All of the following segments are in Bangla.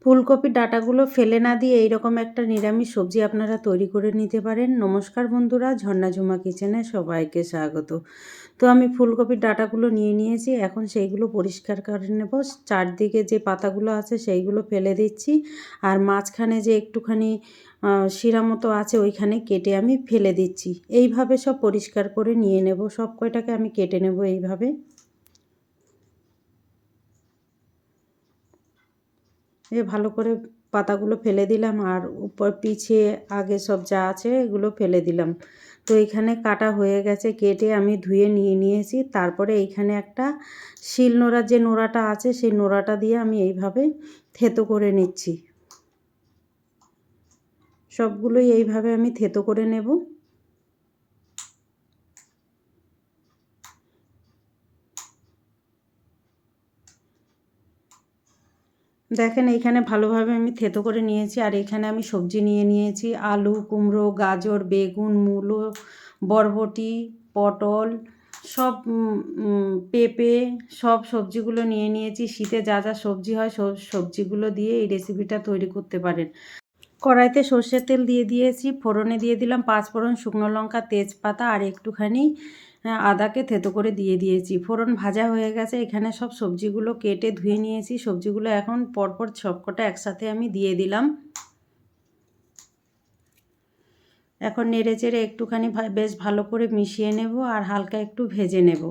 ফুলকপির ডাঁটাগুলো ফেলে না দিয়ে এইরকম একটা নিরামিষ সবজি আপনারা তৈরি করে নিতে পারেন। নমস্কার বন্ধুরা, ঝর্ণা ঝুমা কিচেনে সবাইকে স্বাগত। তো আমি ফুলকপির ডাঁটাগুলো নিয়ে নিয়েছি, এখন সেইগুলো পরিষ্কার করে নেব। চারদিকে যে পাতাগুলো আছে সেইগুলো ফেলে দিচ্ছি, আর মাঝখানে যে একটুখানি শিরা মতো আছে ওইখানে কেটে আমি ফেলে দিচ্ছি। এইভাবে সব পরিষ্কার করে নিয়ে নেব, সব কয়টাকে আমি কেটে নেব এইভাবে। ভালো করে পাতাগুলো ফেলে দিলাম, আর উপর পিছে আগে সব যা আছে এগুলো ফেলে দিলাম। তো এখানে কাটা হয়ে গেছে, কেটে আমি ধুয়ে নিয়ে নিয়েছি। তারপরে এইখানে একটা শিল নোড়ার যে নোড়াটা আছে সেই নোড়াটা দিয়ে আমি এইভাবে থেতো করে নিচ্ছি। সবগুলোই এইভাবে আমি থেতো করে নেব। দেখেন এইখানে ভালোভাবে আমি থেতো করে নিয়েছি, আর এখানে আমি সবজি নিয়ে নিয়েছি আলু, কুমড়ো, গাজর, বেগুন, মূলো, বরবটি, পটল, সব পেঁপে, সব সবজিগুলো নিয়ে নিয়েছি। শীতে যা যা সবজি হয় সব সবজিগুলো দিয়ে এই রেসিপিটা তৈরি করতে পারেন। কড়াইতে সর্ষের তেল দিয়ে দিয়েছি, ফোড়নে দিয়ে দিলাম 5 ফোড়ন, শুকনো লঙ্কা, তেজপাতা আর একটুখানি আদাকে থেতো করে দিয়ে দিয়েছি। ফোড়ন ভাজা হয়ে গেছে, এখানে সব সবজিগুলো কেটে ধুয়ে নিয়েছি। সবজিগুলো এখন পরপর সবকটা একসাথে আমি দিয়ে দিলাম। এখন নেড়ে চেড়ে একটুখানি বেশ ভালো করে মিশিয়ে নেব আর হালকা একটু ভেজে নেব।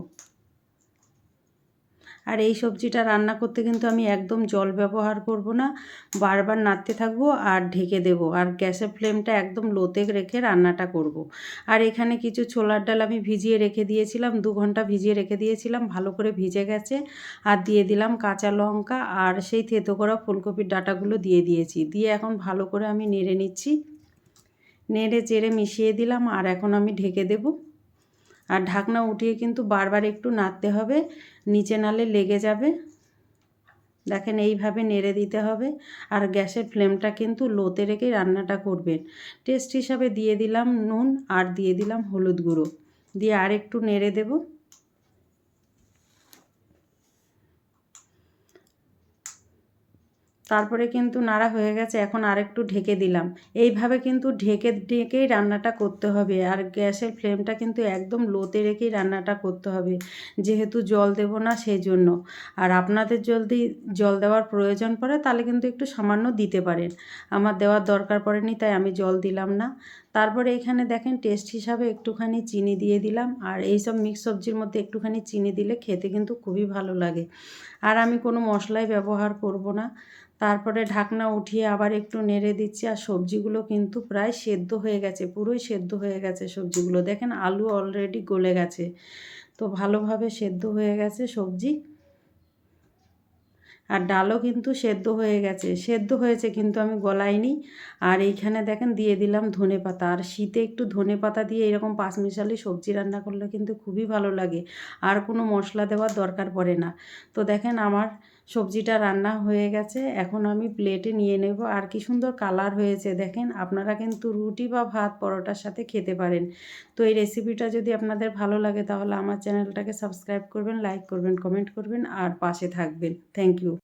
আর এই সবজিটা রান্না করতে কিন্তু আমি একদম জল ব্যবহার করব না, বারবার নাড়তে থাকবো আর ঢেকে দেব, আর গ্যাসের ফ্লেমটা একদম লোতে রেখে রান্নাটা করব। আর এখানে কিছু ছোলার ডাল আমি ভিজিয়ে রেখে দিয়েছিলাম, 2 ঘন্টা ভিজিয়ে রেখে দিয়েছিলাম, ভালো করে ভিজে গেছে। আর দিয়ে দিলাম কাঁচা লঙ্কা, আর সেই থেতো করা ফুলকপির ডাঁটাগুলো দিয়ে দিয়েছি। দিয়ে এখন ভালো করে আমি নেড়ে নিচ্ছি, নেড়ে চেড়ে মিশিয়ে দিলাম, আর এখন আমি ঢেকে দেবো। আর ঢাকনা উঠিয়ে কিন্তু বারবার একটু নাড়তে হবে, নিচে নালে লেগে যাবে। দেখেন এইভাবে নেড়ে দিতে হবে, আর গ্যাসের ফ্লেমটা কিন্তু লোতে রেখেই রান্নাটা করবেন। টেস্ট হিসাবে দিয়ে দিলাম নুন, আর দিয়ে দিলাম হলুদ গুঁড়ো, দিয়ে আর একটু নেড়ে দেব। তারপরে কিন্তু নাড়া হয়ে গেছে, এখন আরেকটু ঢেকে দিলাম। এইভাবে কিন্তু ঢেকে ঢেকেই রান্নাটা করতে হবে, আর গ্যাসের ফ্লেমটা কিন্তু একদম লোতে রেখেই রান্নাটা করতে হবে, যেহেতু জল দেব না সেই জন্য। আর আপনাদের যদি জল দেওয়ার প্রয়োজন পড়ে তাহলে কিন্তু একটু সামান্য দিতে পারেন, আমার দেওয়ার দরকার পড়েনি তাই আমি জল দিলাম না। তারপরে এখানে দেখেন টেস্ট হিসাবে একটুখানি চিনি দিয়ে দিলাম, আর এই সব মিক্স সবজির মধ্যে একটুখানি চিনি দিলে খেতে কিন্তু খুবই ভালো লাগে। আর আমি কোনো মশলাই ব্যবহার করব না। তারপরে ঢাকনা উঠিয়ে আবার একটু নেড়ে দিচ্ছি, আর সবজিগুলো কিন্তু প্রায় সেদ্ধ হয়ে গেছে, পুরোই সেদ্ধ হয়ে গেছে সবজিগুলো। দেখেন আলু অলরেডি গলে গেছে, তো ভালোভাবে সেদ্ধ হয়ে গেছে সবজি। আর ডালও কিন্তু সেদ্ধ হয়ে গেছে, সেদ্ধ হয়েছে কিন্তু আমি গলাইনি। আর এইখানে দেখেন দিয়ে দিলাম ধনেপাতা, আর শীতে একটু ধনেপাতা দিয়ে এরকম পাঁচমিশালি সবজি রান্না করলে কিন্তু খুবই ভালো লাগে, আর কোনো মশলা দেওয়ার দরকার পড়ে না। তো দেখেন আমার সবজিটা রান্না হয়ে গেছে, এখন আমি প্লেটে নিয়ে নেব। আর কি সুন্দর কালার হয়েছে দেখেন, আপনারা কিন্তু রুটি বা ভাত পরোটার সাথে খেতে পারেন। তো এই রেসিপিটা যদি আপনাদের ভালো লাগে তাহলে আমার চ্যানেলটাকে সাবস্ক্রাইব করবেন, লাইক করবেন, কমেন্ট করবেন আর পাশে থাকবেন। Thank you.